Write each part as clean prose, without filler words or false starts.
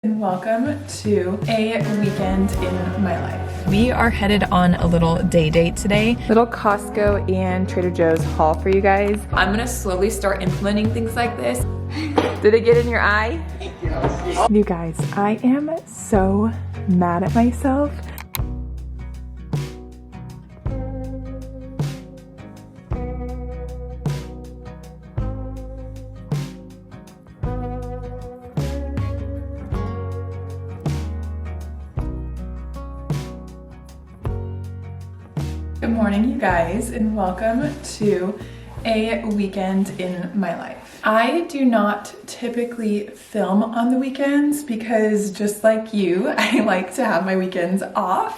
And welcome to a weekend in my life. We are headed on a little day date today. Little Costco and Trader Joe's haul for you guys. I'm gonna slowly start implementing things like this. Did it get in your eye? You guys, I am so mad at myself. Good morning, you guys, and welcome to a weekend in my life. I do not typically film on the weekends because just like you, I like to have my weekends off,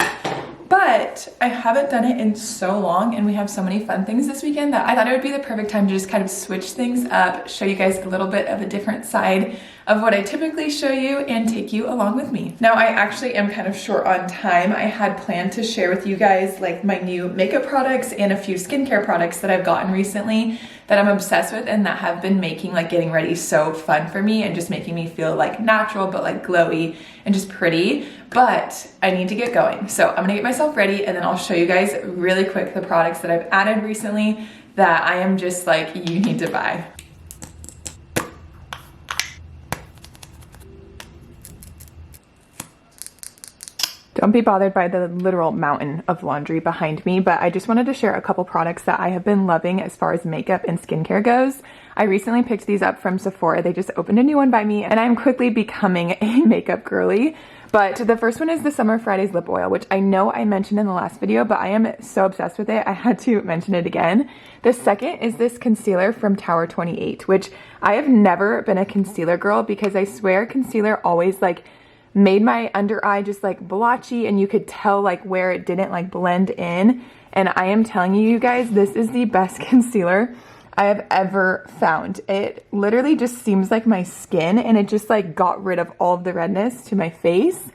but I haven't done it in so long and we have so many fun things this weekend that I thought it would be the perfect time to just kind of switch things up, show you guys a little bit of a different side of what I typically show you and take you along with me. Now, I actually am kind of short on time. I had planned to share with you guys like my new makeup products and a few skincare products that I've gotten recently that I'm obsessed with and that have been making like getting ready so fun for me and just making me feel like natural but like glowy and just pretty. But I need to get going. So I'm gonna get myself ready and then I'll show you guys really quick the products that I've added recently that I am just like, you need to buy. Don't be bothered by the literal mountain of laundry behind me, but I just wanted to share a couple products that I have been loving as far as makeup and skincare goes. I recently picked these up from Sephora. They just opened a new one by me and I'm quickly becoming a makeup girly. But the first one is the Summer Fridays lip oil, which I know I mentioned in the last video, but I am so obsessed with it, I had to mention it again. The second is this concealer from Tower 28, which I have never been a concealer girl because I swear concealer always like made my under eye just like blotchy and you could tell like where it didn't like blend in. And I am telling you guys, this is the best concealer I have ever found. It literally just seems like my skin and it just like got rid of all of the redness to my face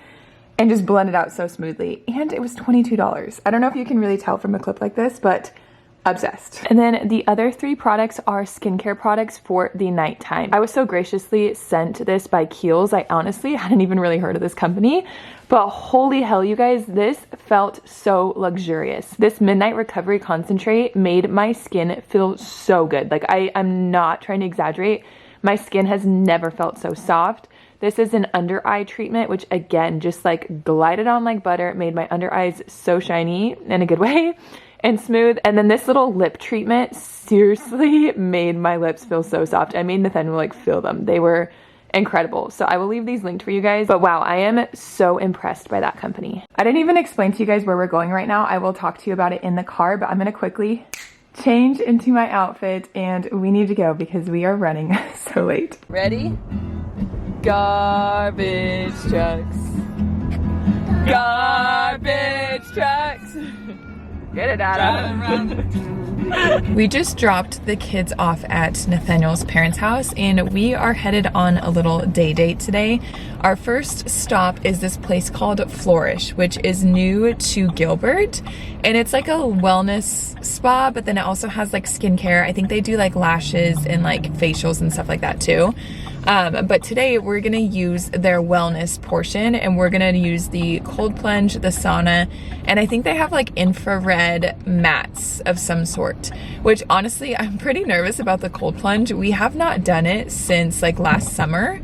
and just blended out so smoothly. And it was $22. I don't know if you can really tell from a clip like this, but obsessed. And then the other three products are skincare products for the nighttime. I was so graciously sent this by Kiehl's. I honestly hadn't even really heard of this company, but holy hell, you guys, this felt so luxurious. This Midnight Recovery Concentrate made my skin feel so good. Like I'm not trying to exaggerate. My skin has never felt so soft. This is an under eye treatment, which again, just like glided on like butter, made my under eyes so shiny in a good way and smooth. And then this little lip treatment seriously made my lips feel so soft. I made Nathaniel like feel them. They were incredible. So I will leave these linked for you guys. But wow, I am so impressed by that company. I didn't even explain to you guys where we're going right now. I will talk to you about it in the car, but I'm gonna quickly change into my outfit and we need to go because we are running so late. Ready? Garbage trucks. Garbage trucks. Get it out. We just dropped the kids off at Nathaniel's parents' house and we are headed on a little day date today. Our first stop is this place called Flourish, which is new to Gilbert. And it's like a wellness spa, but then it also has like skincare. I think they do like lashes and like facials and stuff like that too. But today we're gonna use their wellness portion and we're gonna use the cold plunge, the sauna, and I think they have like infrared mats of some sort, which honestly, I'm pretty nervous about the cold plunge. We have not done it since like last summer.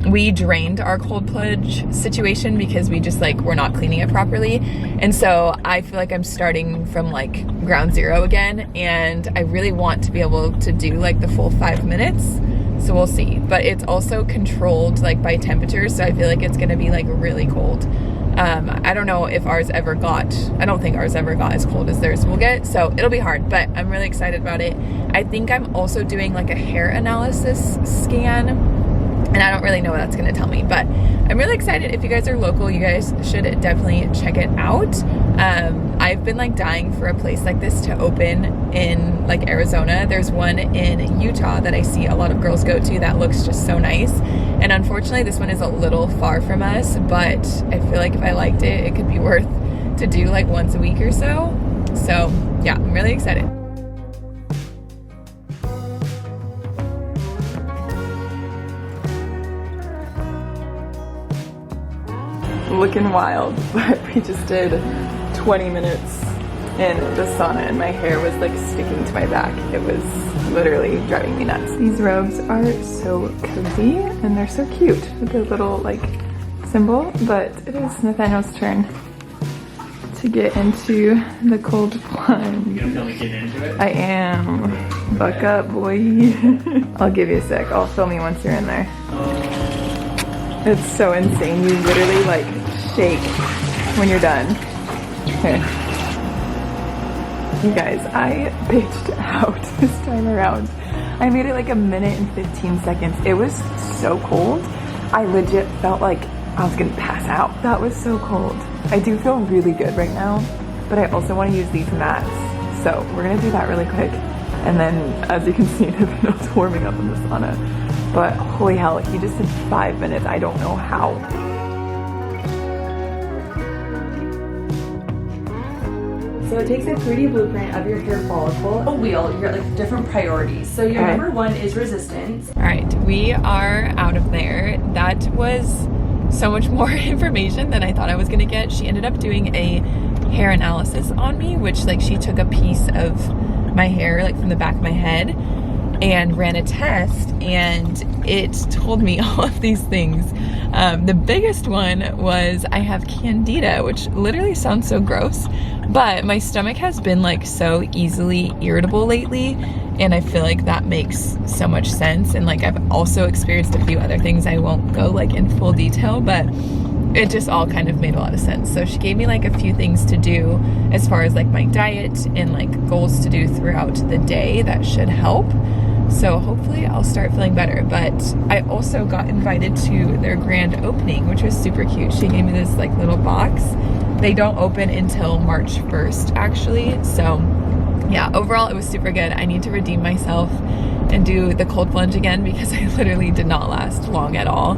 We drained our cold plunge situation because we just like were not cleaning it properly. And so I feel like I'm starting from like ground zero again. And I really want to be able to do like the full 5 minutes. So we'll see, but it's also controlled like by temperature. So I feel like it's going to be like really cold. I don't know if ours ever got, I don't think ours ever got as cold as theirs will get. So it'll be hard, but I'm really excited about it. I think I'm also doing like a hair analysis scan. And I don't really know what that's gonna tell me, but I'm really excited. If you guys are local, you guys should definitely check it out. I've been like dying for a place like this to open in like Arizona. There's one in Utah that I see a lot of girls go to that looks just so nice. And unfortunately, this one is a little far from us, but I feel like if I liked it, it could be worth to do like once a week or so. So yeah, I'm really excited. looking wild, but we just did 20 minutes in the sauna and my hair was like sticking to my back. It was literally driving me nuts. These robes are so cozy and they're so cute with the little like symbol, but it is Nathaniel's turn to get into the cold plunge. You gonna film me getting into it? I am. Buck up, boy. I'll give you a sec. I'll film you once you're in there. It's so insane. You literally like shake when you're done. Here. You guys, I bitched out this time around. I made it like a minute and 15 seconds. It was so cold. I legit felt like I was gonna pass out. That was so cold. I do feel really good right now, but I also want to use these mats. So we're gonna do that really quick. And then, as you can see, Nathaniel's warming up in the sauna. But holy hell, he just did 5 minutes. I don't know how. So it takes a 3D blueprint of your hair follicle, a wheel, your like different priorities. So your Okay. number one is resistance. All right, we are out of there. That was so much more information than I thought I was gonna get. She ended up doing a hair analysis on me, which like she took a piece of my hair like from the back of my head and ran a test, and it told me all of these things. The biggest one was I have candida, which literally sounds so gross, but my stomach has been like so easily irritable lately, and I feel like that makes so much sense. And like I've also experienced a few other things. I won't go like in full detail, but it just all kind of made a lot of sense. So she gave me like a few things to do as far as like my diet and like goals to do throughout the day that should help. So hopefully I'll start feeling better. But I also got invited to their grand opening, which was super cute. She gave me this like little box. They don't open until March 1st actually. So yeah, overall it was super good. I need to redeem myself and do the cold plunge again because I literally did not last long at all.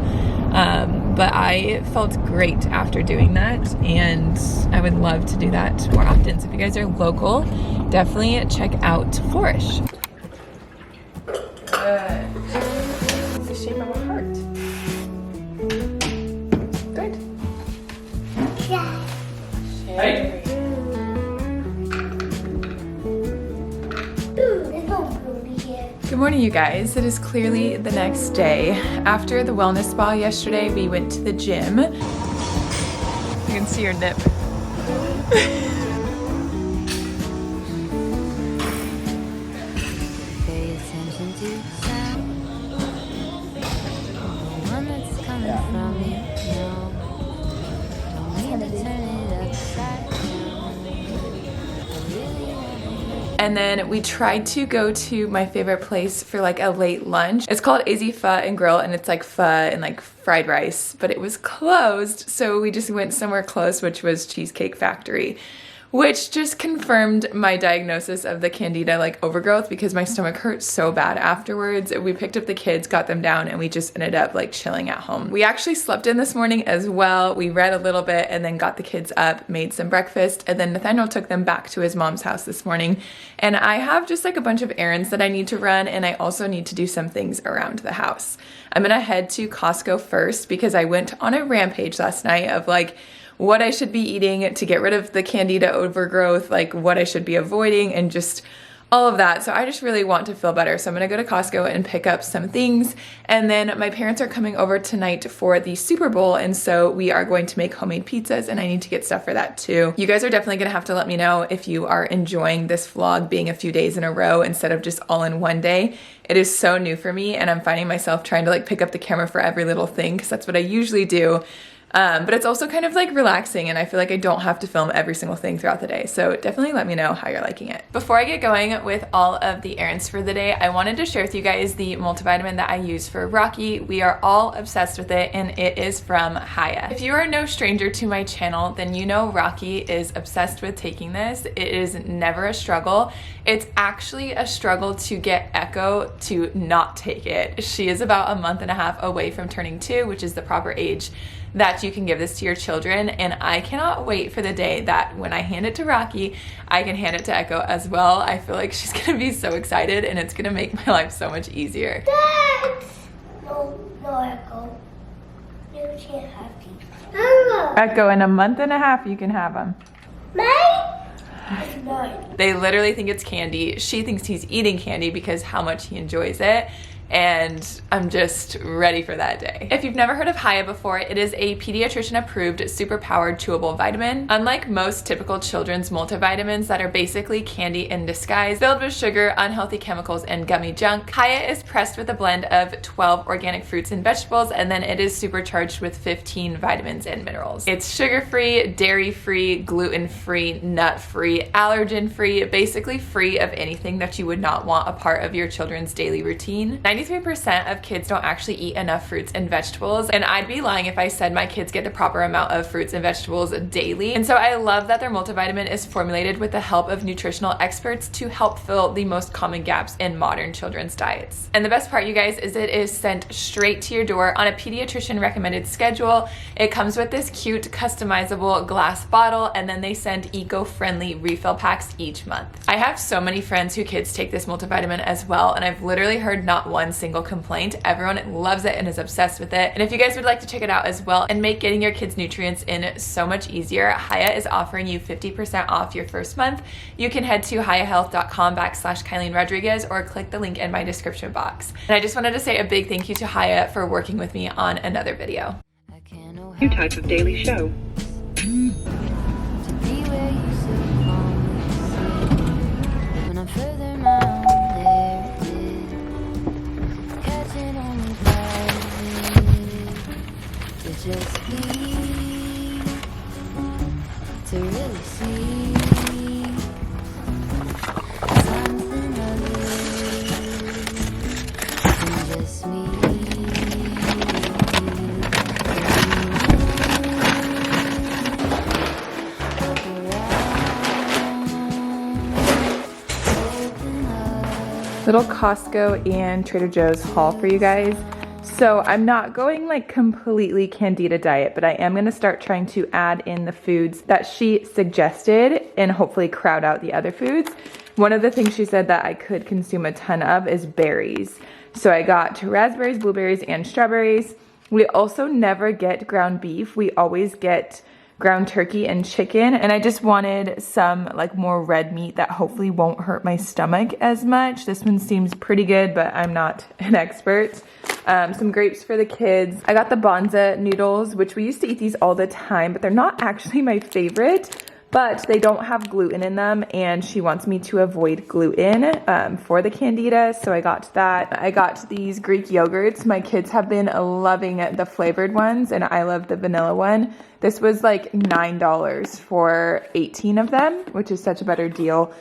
But I felt great after doing that, and I would love to do that more often. So if you guys are local, definitely check out Flourish. It's the shape of a heart. Good. Hey. Good morning, you guys. It is clearly the next day. After the wellness spa yesterday, we went to the gym. You can see your nip. Pay attention to sound. The one that's coming from you. No, don't need to turn it upside down. I really want And then we tried to go to my favorite place for like a late lunch. It's called AZ Pho and Grill, and it's like pho and like fried rice, but it was closed. So we just went somewhere close, which was Cheesecake Factory, which just confirmed my diagnosis of the candida like overgrowth because my stomach hurt so bad afterwards. We picked up the kids, got them down, and we just ended up like chilling at home. We actually slept in this morning as well. We read a little bit and then got the kids up, made some breakfast, and then Nathaniel took them back to his mom's house this morning. And I have just like a bunch of errands that I need to run, and I also need to do some things around the house. I'm gonna head to Costco first because I went on a rampage last night of like what I should be eating to get rid of the candida overgrowth, like what I should be avoiding, and just all of that. So I just really want to feel better. So I'm gonna go to Costco and pick up some things. And then my parents are coming over tonight for the Super Bowl, and so we are going to make homemade pizzas, and I need to get stuff for that too. You guys are definitely gonna have to let me know if you are enjoying this vlog being a few days in a row instead of just all in one day. It is so new for me, and I'm finding myself trying to like pick up the camera for every little thing because that's what I usually do. But it's also kind of like relaxing, and I feel like I don't have to film every single thing throughout the day. So definitely let me know how you're liking it. Before I get going with all of the errands for the day, I wanted to share with you guys the multivitamin that I use for Rocky. We are all obsessed with it, and it is from Haya. If you are no stranger to my channel, then you know Rocky is obsessed with taking this. It is never a struggle. It's actually a struggle to get Echo to not take it. She is about a month and a half away from turning 2, which is the proper age that you can give this to your children, and I cannot wait for the day that when I hand it to Rocky, I can hand it to Echo as well. I feel like she's gonna be so excited, and it's gonna make my life so much easier. Dad! No, Echo. No. Echo, in a month and a half, you can have them. They literally think it's candy. She thinks he's eating candy because how much he enjoys it. And I'm just ready for that day. If you've never heard of Hiya before, it is a pediatrician approved super powered chewable vitamin. Unlike most typical children's multivitamins that are basically candy in disguise, filled with sugar, unhealthy chemicals, and gummy junk, Hiya is pressed with a blend of 12 organic fruits and vegetables, and then it is supercharged with 15 vitamins and minerals. It's sugar-free, dairy-free, gluten-free, nut-free, allergen-free, basically free of anything that you would not want a part of your children's daily routine. 93% of kids don't actually eat enough fruits and vegetables, and I'd be lying if I said my kids get the proper amount of fruits and vegetables daily. And so I love that their multivitamin is formulated with the help of nutritional experts to help fill the most common gaps in modern children's diets. And the best part, you guys, is it is sent straight to your door on a pediatrician recommended schedule. It comes with this cute customizable glass bottle, and then they send eco-friendly refill packs each month. I have so many friends whose kids take this multivitamin as well, and I've literally heard not one single complaint. Everyone loves it and is obsessed with it. And if you guys would like to check it out as well and make getting your kids nutrients in so much easier, Hiya is offering you 50% off your first month. You can head to hiyahealth.com/Kylie Rodriguez or click the link in my description box. And I just wanted to say a big thank you to Hiya for working with me on another video. New type of daily show. Just be to really see something of you and just me. Little Costco and Trader Joe's haul for you guys. So I'm not going like completely Candida diet, but I am going to start trying to add in the foods that she suggested and hopefully crowd out the other foods. One of the things she said that I could consume a ton of is berries. So I got raspberries, blueberries, and strawberries. We also never get ground beef. We always get ground turkey and chicken, and I just wanted some like more red meat that hopefully won't hurt my stomach as much. This one seems pretty good, but I'm not an expert. Some grapes for the kids. I got the Bonza noodles, which we used to eat these all the time, but they're not actually my favorite, but they don't have gluten in them, and she wants me to avoid gluten for the Candida, so I got that. I got these Greek yogurts. My kids have been loving the flavored ones, and I love the vanilla one. This was like $9 for 18 of them, which is such a better deal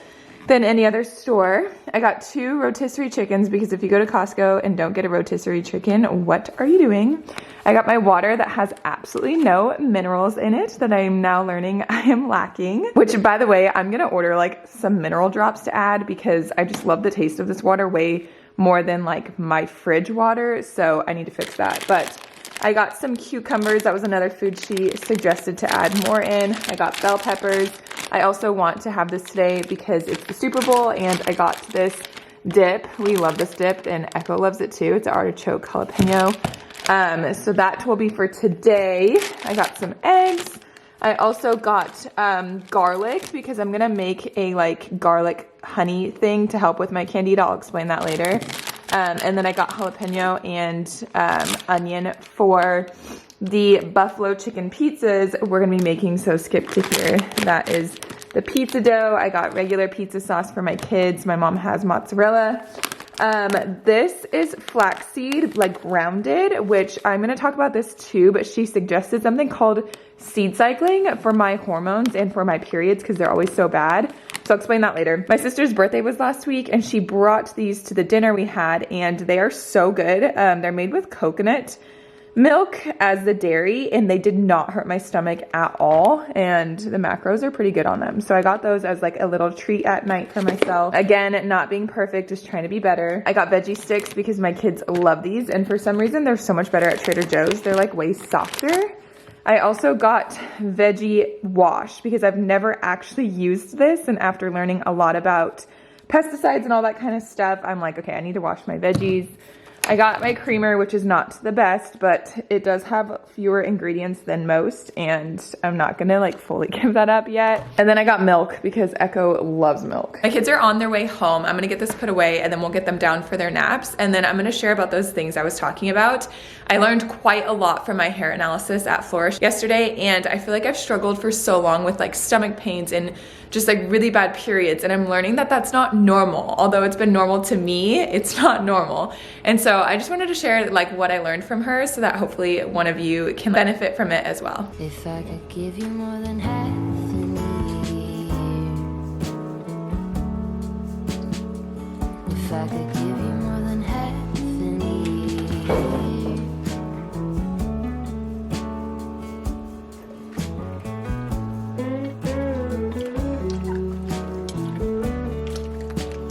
than any other store. I got 2 rotisserie chickens because if you go to Costco and don't get a rotisserie chicken, what are you doing? I got my water that has absolutely no minerals in it that I am now learning I am lacking, which by the way, I'm gonna order like some mineral drops to add because I just love the taste of this water way more than like my fridge water, so I need to fix that. But I got some cucumbers. That was another food she suggested to add more in. I got bell peppers. I also want to have this today because it's the Super Bowl, and I got this dip. We love this dip, and Echo loves it too. It's artichoke jalapeno. So that will be for today. I got some eggs. I also got garlic because I'm gonna make a like garlic honey thing to help with my Candida. I'll explain that later. And then I got jalapeno and onion for the buffalo chicken pizzas we're gonna be making, so skip to here. That is the pizza dough. I got regular pizza sauce for my kids. My mom has mozzarella. This is flaxseed, like grounded, which I'm gonna talk about this too, but she suggested something called seed cycling for my hormones and for my periods because they're always so bad. So I'll explain that later. My sister's birthday was last week, and she brought these to the dinner we had, and they are so good. They're made with coconut milk as the dairy, and they did not hurt my stomach at all, and the macros are pretty good on them. So I got those as like a little treat at night for myself. Again, not being perfect, just trying to be better. I got veggie sticks because my kids love these, and for some reason they're so much better at Trader Joe's. They're like way softer. I also got veggie wash because I've never actually used this, and after learning a lot about pesticides and all that kind of stuff, I'm like, okay, I need to wash my veggies. I got my creamer, which is not the best, but it does have fewer ingredients than most, and I'm not gonna like fully give that up yet. And then I got milk because Echo loves milk. My kids are on their way home. I'm gonna get this put away and then we'll get them down for their naps. And then I'm gonna share about those things I was talking about. I learned quite a lot from my hair analysis at Flourish yesterday, and I feel like I've struggled for so long with like stomach pains and just like really bad periods, and I'm learning that that's not normal. Although it's been normal to me, it's not normal. And so I just wanted to share like what I learned from her so that hopefully one of you can benefit from it as well. If I could give you more than half an year, if I could give you more than half an year.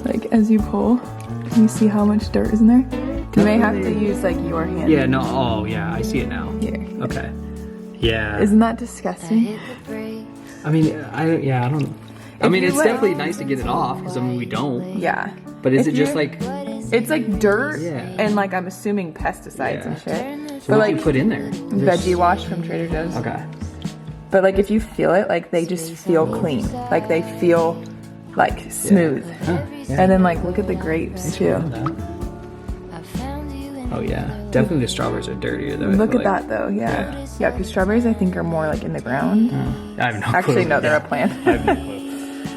Like as you pull, can you see how much dirt is in there? You may have to use like your hand. Yeah, no, oh yeah, I see it now. Here. Okay. Yeah. Isn't that I disgusting? hit the brakes. I mean, I don't. I mean, you it's let- definitely nice to get it off because I mean we don't. Yeah. But is If it just you're- like It's like dirt Yeah. and like I'm assuming pesticides and shit. so But what do you like put in there? veggie wash from Trader Joe's. Okay. But like if you feel it, like they just feel clean. Like they feel like smooth. Huh, yeah. And then like look at the grapes too. I found you in Oh yeah, definitely the strawberries are dirtier though. I Look feel at that though, yeah. Yeah, because strawberries I think are more like in the ground. I have no Actually, clue. no, they're a Yeah. plant. I have no clue.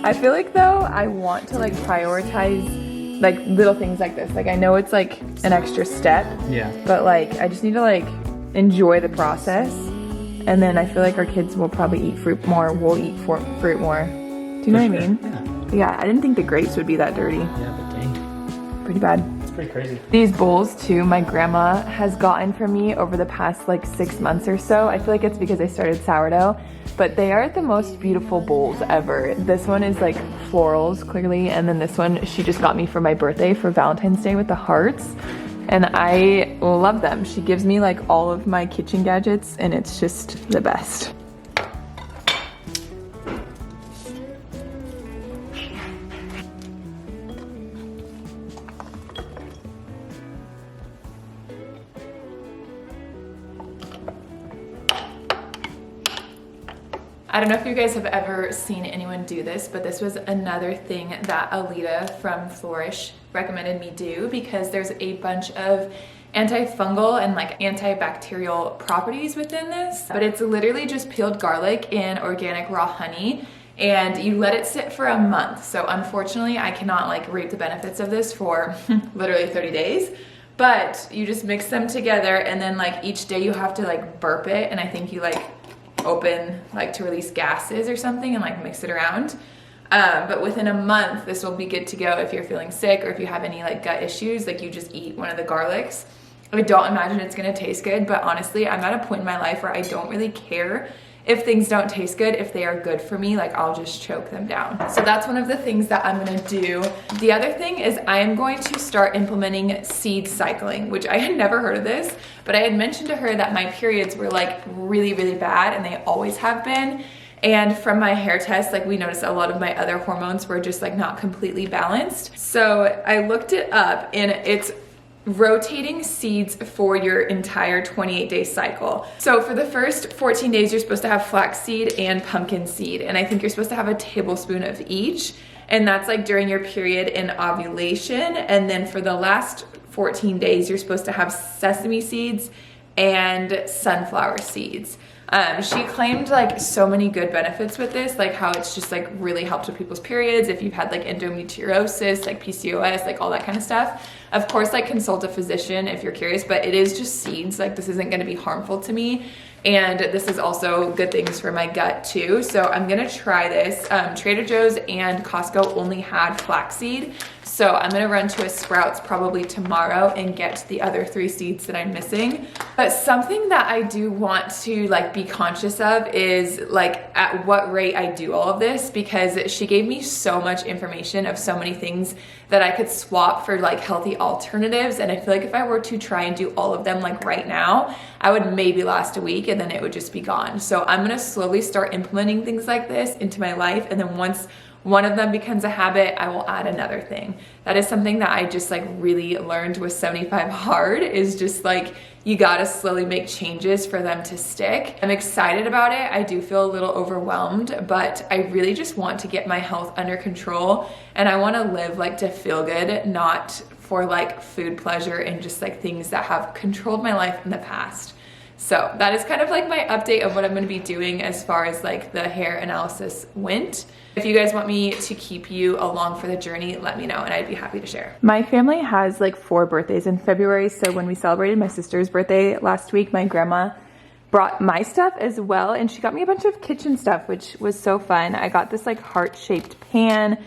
I feel like though I want to like prioritize like little things like this. Like I know it's like an extra step, Yeah. but like I just need to like enjoy the process. And then I feel like our kids will probably eat fruit more. We'll eat fruit more. Do you know what I mean? Yeah. But yeah, I didn't think the grapes would be that dirty. Yeah, but dang, Pretty bad. it's pretty crazy. These bowls too, my grandma has gotten for me over the past like 6 months or so. I feel like it's because I started sourdough, but they are the most beautiful bowls ever. This one is like florals clearly, and then this one she just got me for my birthday for Valentine's Day with the hearts. And I love them. She gives me like all of my kitchen gadgets and it's just the best. I don't know if you guys have ever seen anyone do this, but this was another thing that Alita from Flourish recommended me do because there's a bunch of antifungal and like antibacterial properties within this. But it's literally just peeled garlic and organic raw honey, and you let it sit for a month. So unfortunately, I cannot like reap the benefits of this for literally 30 days. But you just mix them together, and then like each day you have to like burp it, and I think you like open like to release gases or something and like mix it around. But within a month, this will be good to go if you're feeling sick or if you have any like gut issues, like you just eat one of the garlics. I don't imagine it's gonna taste good, but honestly, I'm at a point in my life where I don't really care if things don't taste good. If they are good for me, like I'll just choke them down. So that's one of the things that I'm gonna do. The other thing is I am going to start implementing seed cycling, which I had never heard of this, but I had mentioned to her that my periods were like really, really bad, and they always have been. And from my hair test, like we noticed a lot of my other hormones were just like not completely balanced. So I looked it up, and it's rotating seeds for your entire 28-day cycle. So for the first 14 days, you're supposed to have flaxseed and pumpkin seed. And I think you're supposed to have a tablespoon of each. And that's like during your period and ovulation. And then for the last 14 days, you're supposed to have sesame seeds and sunflower seeds. She claimed like so many good benefits with this, like how it's just like really helped with people's periods, if you've had like endometriosis, like PCOS, like all that kind of stuff. Of course, like consult a physician if you're curious, but it is just seeds. Like this isn't gonna be harmful to me. And this is also good things for my gut too. So I'm gonna try this. Trader Joe's and Costco only had flaxseed. So I'm gonna run to a Sprouts probably tomorrow and get the other 3 seeds that I'm missing. But something that I do want to like be conscious of is like at what rate I do all of this, because she gave me so much information of so many things that I could swap for like healthy alternatives. And I feel like if I were to try and do all of them like right now, I would maybe last a week and then it would just be gone. So I'm gonna slowly start implementing things like this into my life. And then once one of them becomes a habit, I will add another thing. That is something that I just like really learned with 75 hard, is just like, you gotta slowly make changes for them to stick. I'm excited about it. I do feel a little overwhelmed, but I really just want to get my health under control, and I wanna live like to feel good, not for like food pleasure and just like things that have controlled my life in the past. So that is kind of like my update of what I'm gonna be doing as far as like the hair analysis went. If you guys want me to keep you along for the journey, let me know and I'd be happy to share. My family has like 4 birthdays in February. So when we celebrated my sister's birthday last week, my grandma brought my stuff as well, and she got me a bunch of kitchen stuff, which was so fun. I got this like heart-shaped pan.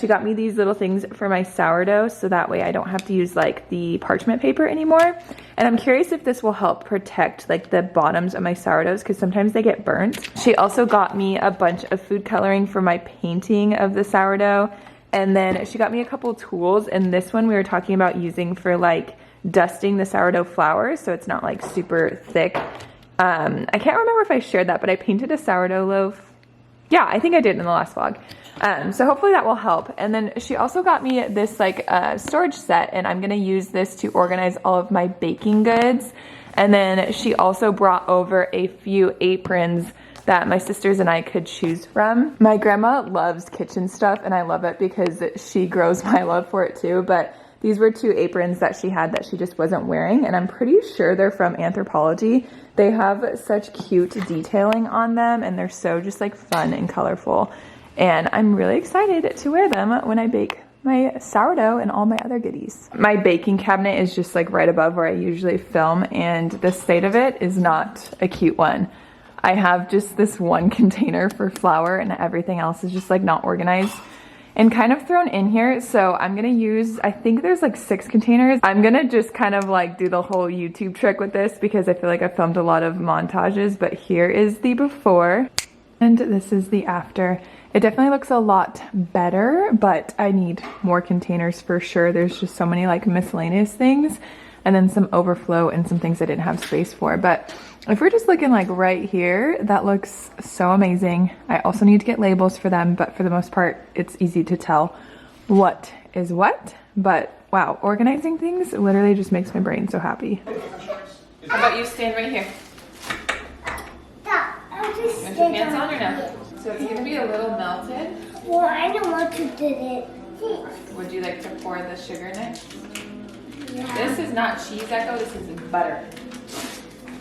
She got me these little things for my sourdough, so that way I don't have to use like the parchment paper anymore. And I'm curious if this will help protect like the bottoms of my sourdoughs, because sometimes they get burnt. She also got me a bunch of food coloring for my painting of the sourdough. And then she got me a couple tools, and this one we were talking about using for like dusting the sourdough flour so it's not like super thick. I can't remember if I shared that, but I painted a sourdough loaf. Yeah, I think I did in the last vlog. So hopefully that will help. And then she also got me this like storage set, and I'm gonna use this to organize all of my baking goods. And then she also brought over a few aprons that my sisters and I could choose from. My grandma loves kitchen stuff, and I love it because she grows my love for it too. But these were 2 aprons that she had that she just wasn't wearing, and I'm pretty sure they're from Anthropologie. They have such cute detailing on them, and they're so just like fun and colorful. And I'm really excited to wear them when I bake my sourdough and all my other goodies. My baking cabinet is just like right above where I usually film, and the state of it is not a cute one. I have just this one container for flour, and everything else is just like not organized and kind of thrown in here. So I'm gonna use, I think there's like 6 containers. I'm gonna just kind of like do the whole YouTube trick with this because I feel like I filmed a lot of montages, but here is the before and this is the after. It definitely looks a lot better, but I need more containers for sure. There's just so many like miscellaneous things, and then some overflow and some things I didn't have space for. But if we're just looking like right here, that looks so amazing. I also need to get labels for them, but for the most part, it's easy to tell what is what. But wow, organizing things literally just makes my brain so happy. How about you stand right here? I'll just Want your pants on or no? So it's gonna be a little melted. Well, I don't want to do it. Would you like to pour the sugar next? Yeah. This is not cheese, Echo, this is butter.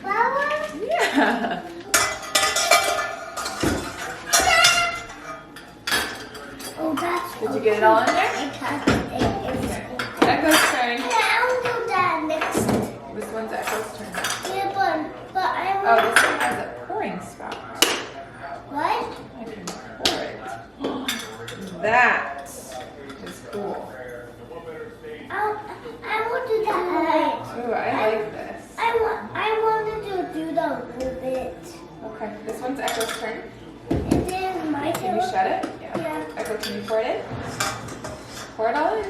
Flour? Yeah. Oh, that's. Did you get it all in there? I can't. Echo's turn. Yeah, I'll do that next. This one's Echo's turn. Yeah, but I Oh, want. this one has a pouring spout. What? I can pour it. That is cool. I want to do that. Ooh, I like this. I wanted to do that a little bit. Okay, this one's Echo's turn. And then my Can you turn. shut it? Yeah. Echo, can you pour it in? Pour it all in.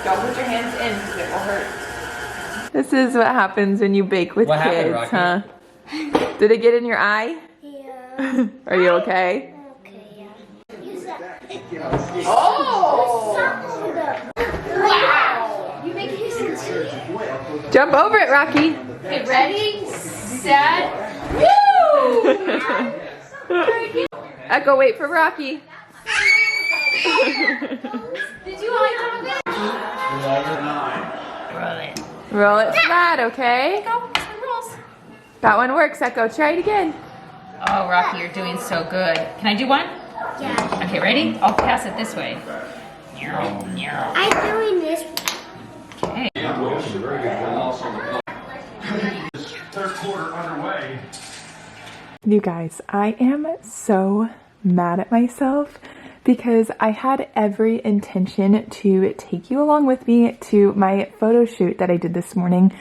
Don't put your hands in because it will hurt. This is what happens when you bake with What kids, happened, huh? Did it get in your eye? Yeah. Are you okay? Okay, yeah. Use that. Oh! Wow! You make it easy. Jump over it, Rocky. Okay, ready, set, woo! Echo, wait for Rocky. Did you like that? Roll it flat, okay? Go, some rolls. That one works, Echo. Try it again. Oh, Rocky, you're doing so good. Can I do one? Yeah. Okay, ready? I'll pass it this way. I'm doing this. Okay. Third quarter underway. You guys, I am so mad at myself because I had every intention to take you along with me to my photo shoot that I did this morning,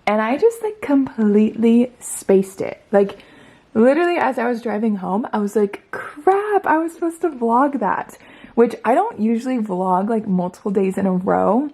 and I just like completely spaced it. Like literally as I was driving home, I was like, crap, I was supposed to vlog that, which I don't usually vlog like multiple days in a row.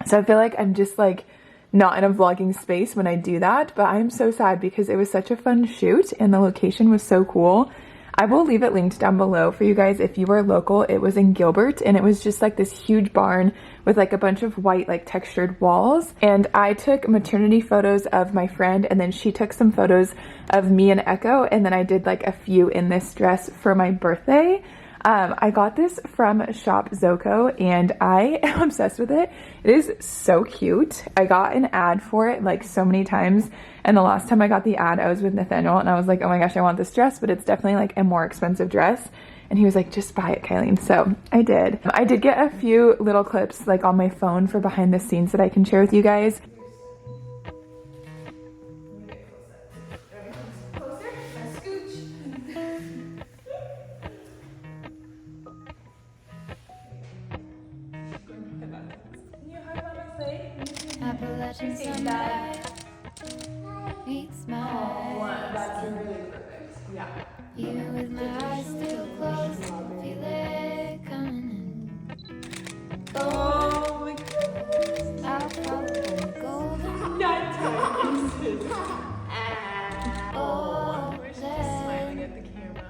So I feel like I'm just like not in a vlogging space when I do that, but I'm so sad because it was such a fun shoot and the location was so cool. I will leave it linked down below for you guys if you are local. It was in Gilbert and it was just like this huge barn with like a bunch of white like textured walls. And I took maternity photos of my friend and then she took some photos of me and Echo, and then I did like a few in this dress for my birthday. I got this from Shop Zoko and I am obsessed with it. It is so cute. I got an ad for it like so many times, and the last time I got the ad I was with Nathaniel and I was like, oh my gosh, I want this dress, but it's definitely like a more expensive dress. And he was like, just buy it, Kylie. So I did. I did get a few little clips like on my phone for behind the scenes that I can share with you guys. Appalachian sunlight meets my skin. Even with my eyes still closed, feel it coming in. Oh my goodness! I'll follow the golden. Oh, we're just smiling at the camera.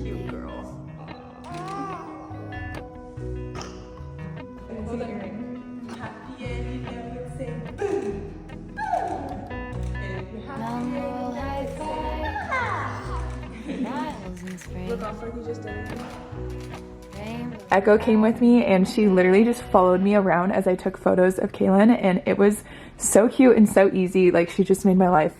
Cute girl. Memorable high five. Miles in spring. Look off like you just did. Echo came with me and she literally just followed me around as I took photos of Kaylin, and it was so cute and so easy. Like, she just made my life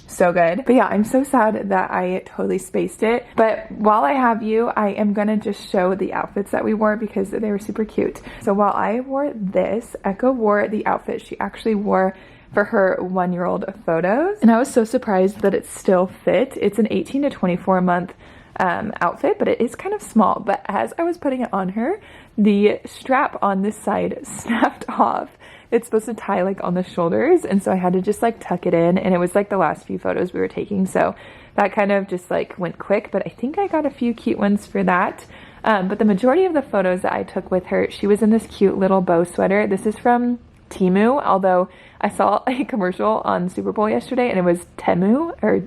so good. But yeah, I'm so sad that I totally spaced it. But while I have you, I am gonna just show the outfits that we wore because they were super cute. So while I wore this, Echo wore the outfit she actually wore for her 1-year-old photos. And I was so surprised that it still fit. It's an 18 to 24 month outfit, but it is kind of small. But as I was putting it on her, the strap on this side snapped off. It's supposed to tie like on the shoulders, and so I had to just like tuck it in, and it was like the last few photos we were taking, so that kind of just like went quick. But I think I got a few cute ones for that. But the majority of the photos that I took with her, she was in this cute little bow sweater. This is from Temu, although I saw a commercial on Super Bowl yesterday and it was Temu, or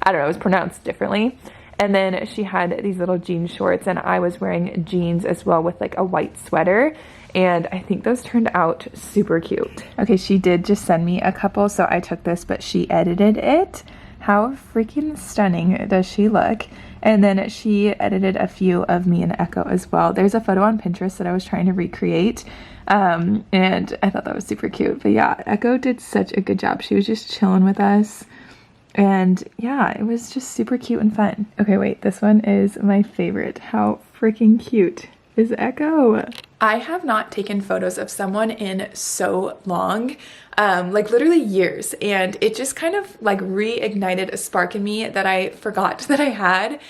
I don't know, it was pronounced differently. And then she had these little jean shorts, and I was wearing jeans as well with like a white sweater. And I think those turned out super cute. Okay, she did just send me a couple, so I took this, but she edited it. How freaking stunning does she look? And then she edited a few of me and Echo as well. There's a photo on Pinterest that I was trying to recreate, and I thought that was super cute. But yeah, Echo did such a good job. She was just chilling with us. And yeah, it was just super cute and fun. Okay, wait, this one is my favorite. How freaking cute is Echo? I have not taken photos of someone in so long, like literally years, and it just kind of like reignited a spark in me that I forgot that I had,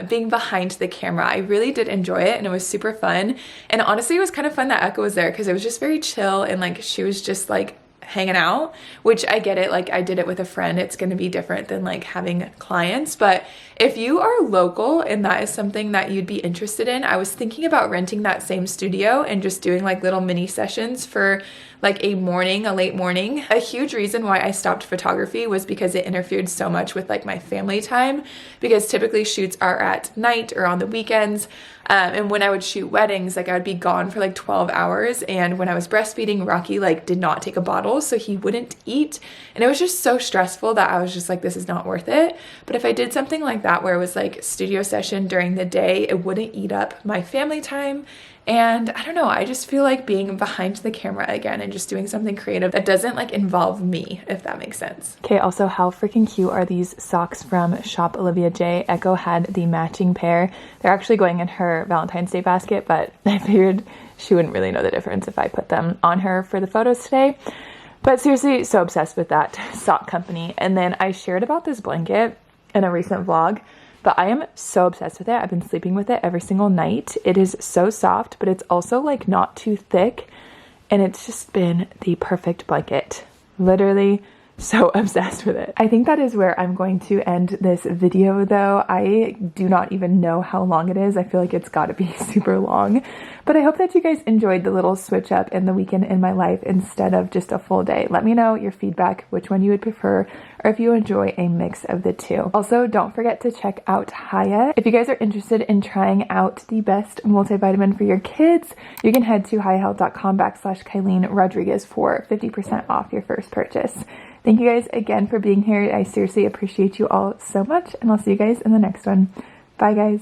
being behind the camera. I really did enjoy it and it was super fun. And honestly, it was kind of fun that Echo was there because it was just very chill, and like she was just like hanging out, which I get it. Like, I did it with a friend. It's going to be different than like having clients. But if you are local and that is something that you'd be interested in, I was thinking about renting that same studio and just doing like little mini sessions for like a late morning. A huge reason why I stopped photography was because it interfered so much with like my family time, because typically shoots are at night or on the weekends. And when I would shoot weddings, like I would be gone for like 12 hours. And when I was breastfeeding, Rocky like did not take a bottle, so he wouldn't eat. And it was just so stressful that I was just like, this is not worth it. But if I did something like that, where it was like studio session during the day, it wouldn't eat up my family time. And I don't know, I just feel like being behind the camera again and just doing something creative that doesn't like involve me, if that makes sense. Okay, also how freaking cute are these socks from Shop Olivia J? Echo had the matching pair. They're actually going in her Valentine's Day basket, but I figured she wouldn't really know the difference if I put them on her for the photos today. But seriously, so obsessed with that sock company. And then I shared about this blanket in a recent vlog, but I am so obsessed with it. I've been sleeping with it every single night. It is so soft, but it's also like not too thick. And it's just been the perfect blanket. Literally so obsessed with it. I think that is where I'm going to end this video though. I do not even know how long it is. I feel like it's got to be super long, but I hope that you guys enjoyed the little switch up in the weekend in my life instead of just a full day. Let me know your feedback, which one you would prefer, or if you enjoy a mix of the two. Also, don't forget to check out Hiya. If you guys are interested in trying out the best multivitamin for your kids, you can head to hiyahealth.com/Kylene Rodriguez for 50% off your first purchase. Thank you guys again for being here. I seriously appreciate you all so much, and I'll see you guys in the next one. Bye guys.